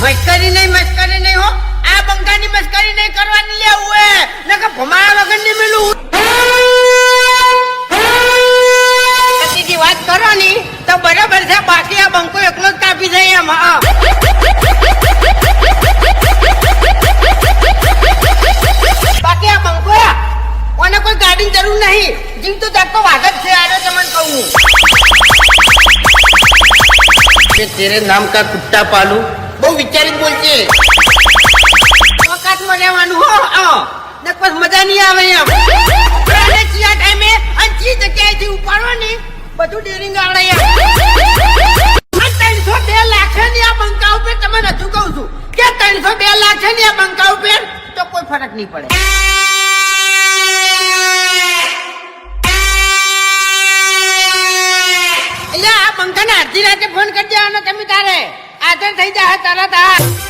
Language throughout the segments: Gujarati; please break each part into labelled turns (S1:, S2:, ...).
S1: मस्करी नहीं हो आ बंका ની મસ્કરી નહીં કરવાની લે ઓએ નકે ભમાયા વગર ની મેલું કતીજી વાત કરો ની તો બરાબર છે બાકી આ બંકો એકલો જ કાપી જાય એમ હા બાકી આ બંકો ઓને કોઈ ગાડી જરૂર નહીં જીવ તો જાતો વાગત છે આરો તમને કહું કે તેરે નામ કા કુત્તા પાલू બહુ વિચારીને બોલજે વખતમાં રહેવાનું હો ને પછી મજા નહીં આવે એમ અને ચિયા ટાઈમે અંચી જગ્યાએથી ઉપાડવાની બધું ડેરિંગ આવડે એમ 302 લાખ ની આ બંકા ઉપર તમને હજુ કહું છું કે 302 લાખ ની આ બંકા ઉપર તો કોઈ ફરક નહીં પડે એટલે આ બંકાને અડધી રાતે ફોન કરી દેવાનો તમે તારે આદર થઈ જાય તરત આ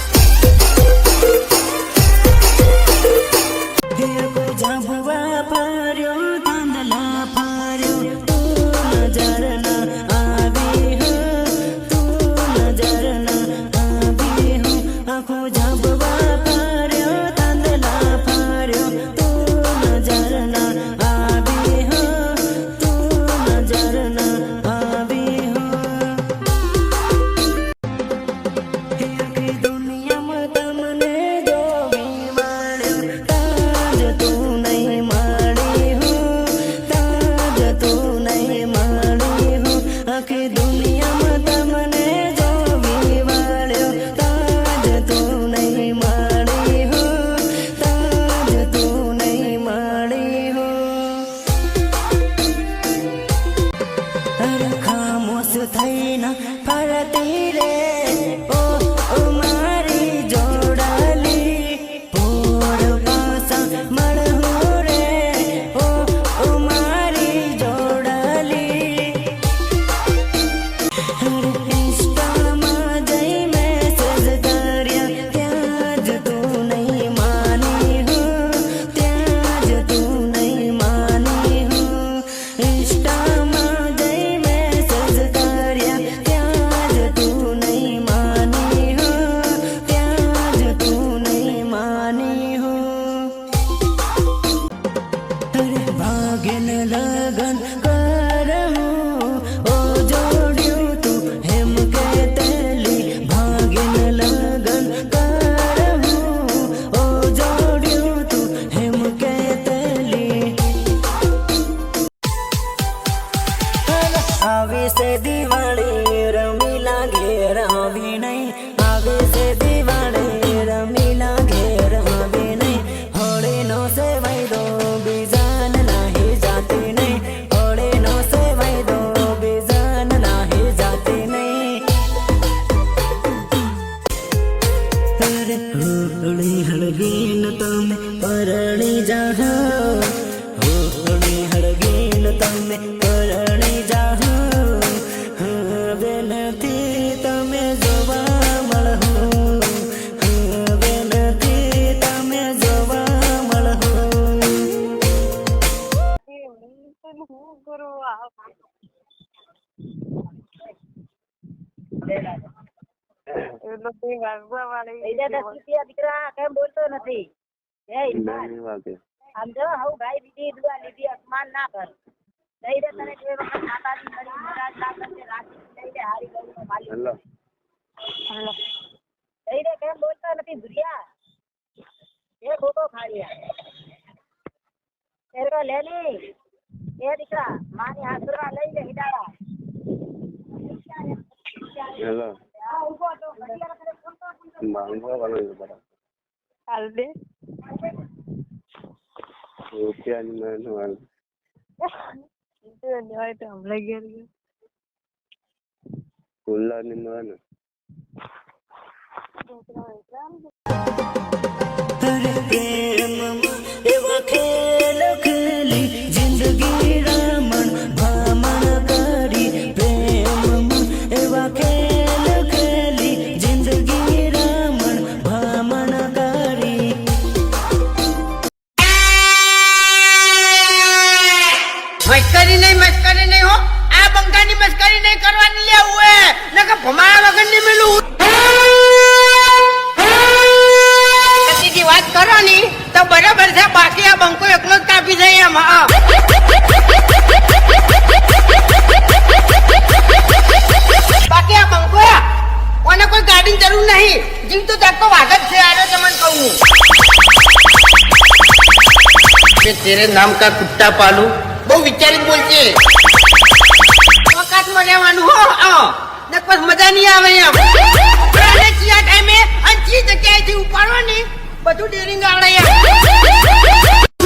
S1: દીકરા કેમ બોલતો નથી આમ જો હું ગાય દીધી દુઆ લીધી અપમાન ના કર દઈ દે તને કોઈ વખત માતાજી મરી મહારાજ લાગન છે રાજી દઈ દે હારી ગયું માલિક હેલો દઈ દે કેમ બોલતો નથી ભુરિયા એ ગોગો ખાડિયા એરકો લેલી એ દીકરા માની હાથરા લઈ લે હિડાળા
S2: હેલો માંગવા વાળો છે બરાબર
S3: હાલ દે
S2: રૂપિયાની મેં હાલ
S3: હોય તો હમણાં ઘેર ગયો
S2: ખુલ્લાની મેં
S4: એવા ખેલ ખેલી જિંદગી રમણ ભમણ કરી પ્રેમ એવા ખેલ ખેલી જિંદગી રમણ ભમણ કરી
S1: મસ્કરી નહીં હો આ બંકાની મસ્કરી નહીં કરવાની લે ઓએ નકે ભમાયા વગર ની મેલું કે તેરે નામ કા કુત્તા પાલુ. બહુ વિચારી બોલજે. વખતમાં રહેવાનું હો. ને પછી મજા નહીં આવે એમ. અને ચિયા ટાઈમે અંચી જગ્યાએથી ઉપાડો ને બધું ડેરિંગ આવડે એમ.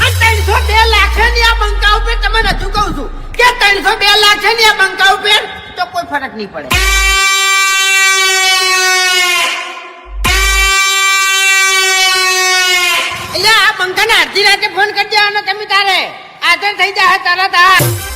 S1: 302 લાખ છે ને આ બંકા ઉપર, તમને હજુ કહું છું કે 302 લાખ છે ને આ બંકા ઉપર, તો કોઈ ફરક નહીં પડે. આ બંકાને અડધી રાતે ફોન કરી દેવાનો તમે તારે. હાજર થઈ જાય તરત.